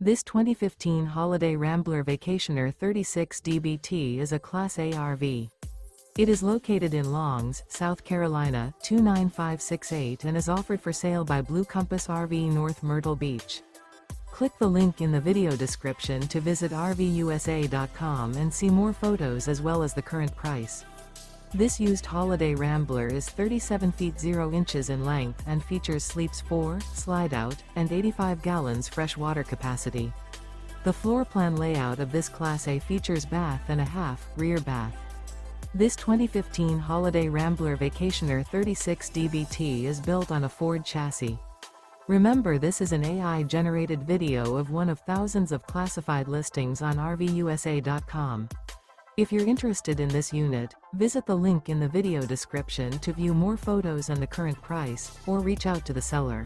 This 2015 Holiday Rambler Vacationer 36 DBT is a Class A RV. It is located in Longs, South Carolina, 29568 and is offered for sale by Blue Compass RV North Myrtle Beach. Click the link in the video description to visit RVUSA.com and see more photos as well as the current price. This used Holiday Rambler is 37 feet 0 inches in length and features sleeps 4, slide-out, and 85 gallons fresh water capacity. The floor plan layout of this Class A features bath and a half, rear bath. This 2015 Holiday Rambler Vacationer 36 DBT is built on a Ford chassis. Remember, this is an AI-generated video of one of thousands of classified listings on RVUSA.com. If you're interested in this unit, visit the link in the video description to view more photos and the current price, or reach out to the seller.